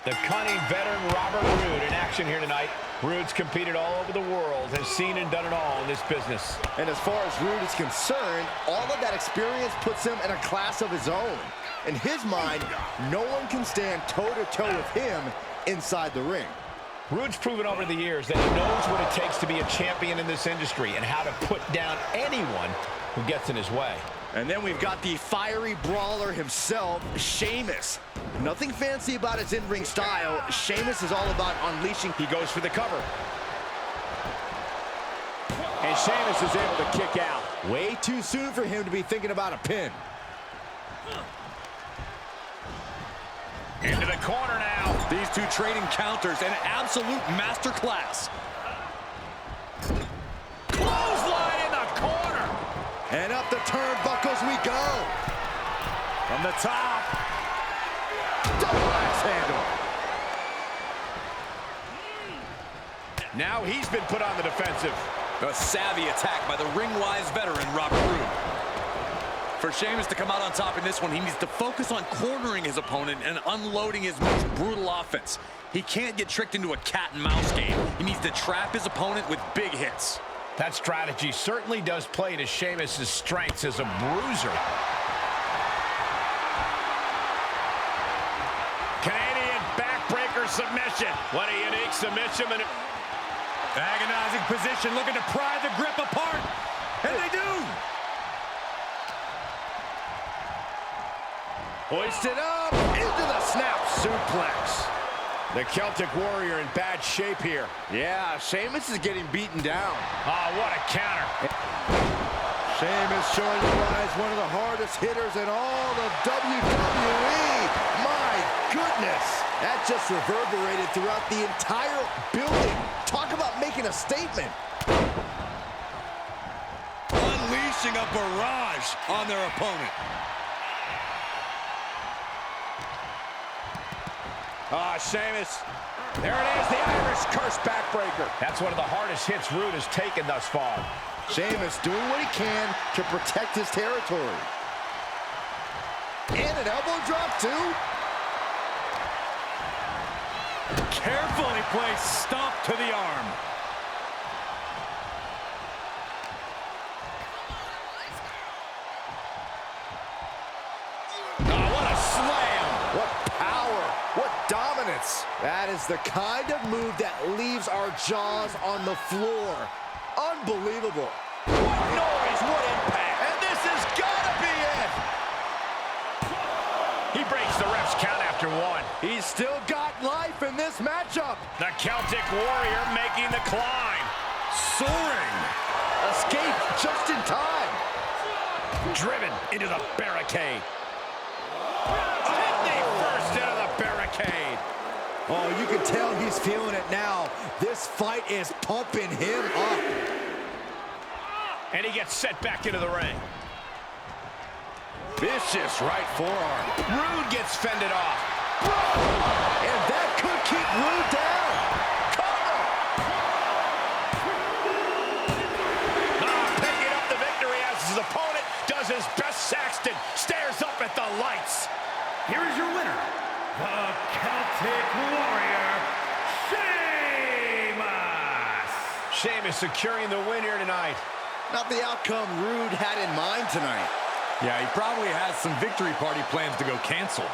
The cunning veteran Robert Roode in action here tonight. Roode's competed all over the world, has seen and done it all in this business. And as far as Roode is concerned, all of that experience puts him in a class of his own. In his mind, no one can stand toe-to-toe with him inside the ring. Roode's proven over the years that he knows what it takes to be a champion in this industry and how to put down anyone who gets in his way. And then we've got the fiery brawler himself, Sheamus. Nothing fancy about his in-ring style. Sheamus is all about unleashing. He goes for the cover. And Sheamus is able to kick out. Way too soon for him to be thinking about a pin. Into the corner now. These two trading counters, an absolute masterclass. Clothesline in the corner. And up the turnbuckles we go. From the top. Double axe handle. Now he's been put on the defensive. A savvy attack by the ring-wise veteran, Robert Roode. For Sheamus to come out on top in this one, he needs to focus on cornering his opponent and unloading his most brutal offense. He can't get tricked into a cat-and-mouse game. He needs to trap his opponent with big hits. That strategy certainly does play to Sheamus' strengths as a bruiser. Canadian backbreaker submission. What a unique submission. Agonizing position, looking to pry the grip apart. And they do! Hoisted up into the snap suplex. The Celtic Warrior in bad shape here. Yeah, Sheamus is getting beaten down. Oh, what a counter. Sheamus showing why he's one of the hardest hitters in all of WWE. My goodness. That just reverberated throughout the entire building. Talk about making a statement. Unleashing a barrage on their opponent. Ah, Sheamus. There it is, the Irish curse backbreaker. That's one of the hardest hits Roode has taken thus far. Sheamus doing what he can to protect his territory. And an elbow drop, too. Carefully placed stomp to the arm. Oh, what a slam. What power, what dominance. That is the kind of move that leaves our jaws on the floor. Unbelievable. What noise, what impact. And this has got to be it. He breaks the ref's count after one. He's still got life in this matchup. The Celtic Warrior making the climb. Soaring. Escape just in time. Driven into the barricade. Kidney first into the barricade. Oh, you can tell he's feeling it now. This fight is pumping him up. And he gets set back into the ring. Vicious right forearm. Roode gets fended off. And that could keep Roode down. Picking up the victory as his opponent does his best Saxton. Stares up at the lights. Here is your winner, the Celtic Warrior, Sheamus. Sheamus securing the win here tonight. Not the outcome Roode had in mind tonight. Yeah, he probably has some victory party plans to go cancel.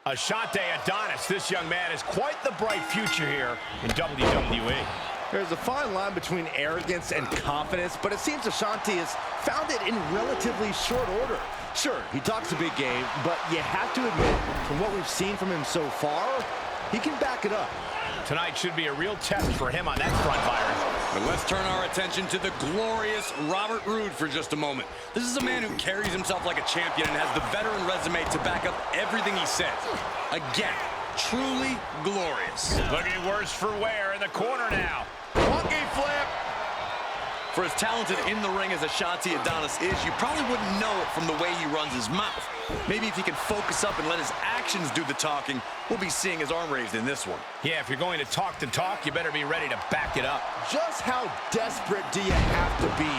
Ashante Adonis, this young man has quite the bright future here in WWE. There's a fine line between arrogance and confidence, but it seems Ashanti has found it in relatively short order. Sure, he talks a big game, but you have to admit, from what we've seen from him so far, he can back it up. Tonight should be a real test for him on that front, Byron. But let's turn our attention to the glorious Robert Roode for just a moment. This is a man who carries himself like a champion and has the veteran resume to back up everything he says. Again, truly glorious. Looking worse for wear in the corner now. Monkey flip. For as talented in the ring as Ashanti Adonis is, you probably wouldn't know it from the way he runs his mouth. Maybe if he can focus up and let his actions do the talking, we'll be seeing his arm raised in this one. Yeah, if you're going to talk, you better be ready to back it up. Just how desperate do you have to be?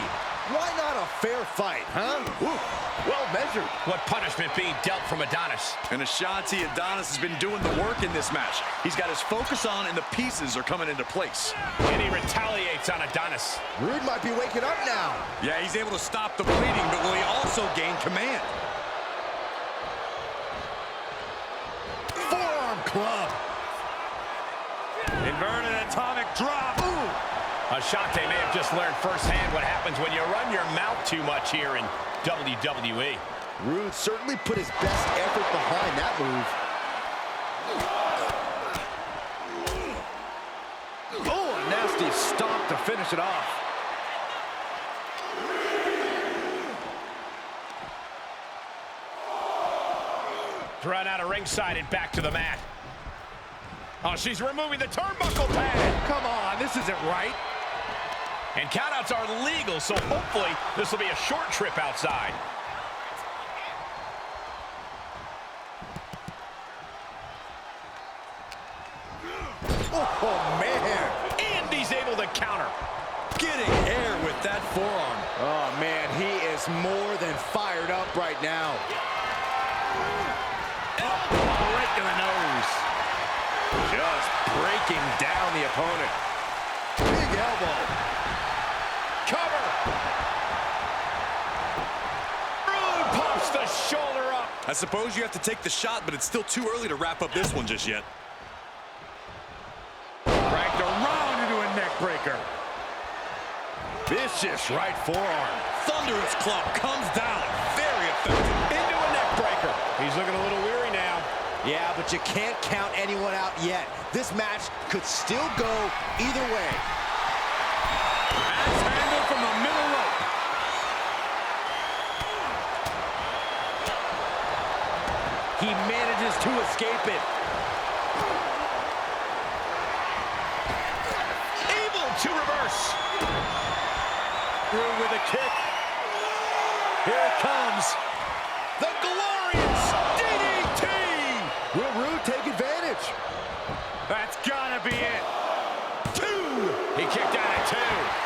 Why not a fair fight, huh? Ooh, well measured. What punishment being dealt from Adonis? And Ashanti Adonis has been doing the work in this match. He's got his focus on, and the pieces are coming into place. And he retaliates on Adonis. Roode might be waking up now. Yeah, he's able to stop the bleeding, but will he also gain command? Forearm club. Inverted atomic drop. Ooh. Ashanti may have just learned firsthand what happens when you run your mouth too much here in WWE. Roode certainly put his best effort behind that move. Oh, a nasty stomp to finish it off. Run out of ringside and back to the mat. Oh, she's removing the turnbuckle pad. Come on, this isn't right. And countouts are legal, so hopefully this will be a short trip outside. Oh, man. And he's able to counter. Getting air with that forearm. Oh, man, he is more than fired up right now. Elbow right to the nose. Just breaking down the opponent. Big elbow. Cover. Roode pops the shoulder up. I suppose you have to take the shot, but it's still too early to wrap up this one just yet. Cranked around into a neck breaker. Vicious right forearm. Thunderous club comes down. Very effective. Into a neck breaker. He's looking a little weary now. Yeah, but you can't count anyone out yet. This match could still go either way. Axe handle from the middle rope. He manages to escape it. Able to reverse. Through with a kick. Here it comes. The glorious DDT. Will Roode take advantage? That's gotta be it. 2. He kicked out at 2.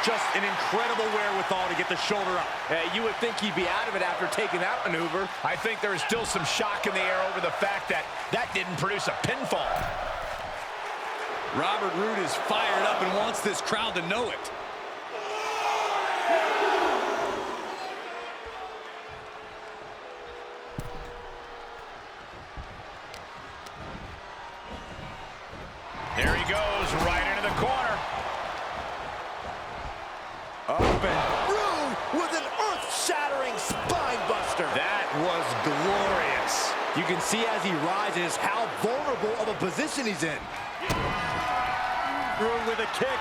Just an incredible wherewithal to get the shoulder up. You would think he'd be out of it after taking that maneuver. I think there is still some shock in the air over the fact that that didn't produce a pinfall. Robert Roode is fired up and wants this crowd to know it. There he goes, right into the corner. Up and Roode with an earth-shattering spine buster. That was glorious. You can see as he rises how vulnerable of a position he's in. Roode with a kick.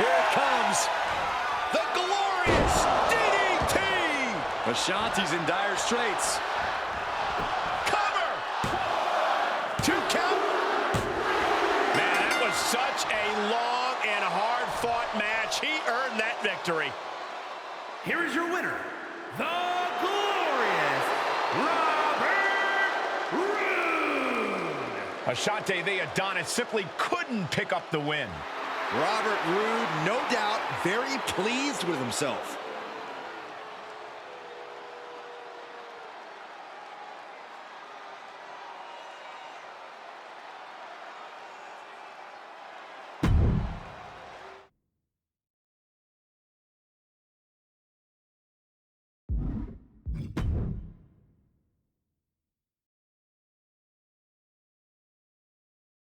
Here it comes. The glorious DDT. Ashanti's in dire straits. Cover. 2 count. Man, that was such a long and hard-fought match. He earned that victory. Here is your winner, the glorious Robert Roode. Ashanti the Adonis simply couldn't pick up the win. Robert Roode, no doubt, very pleased with himself.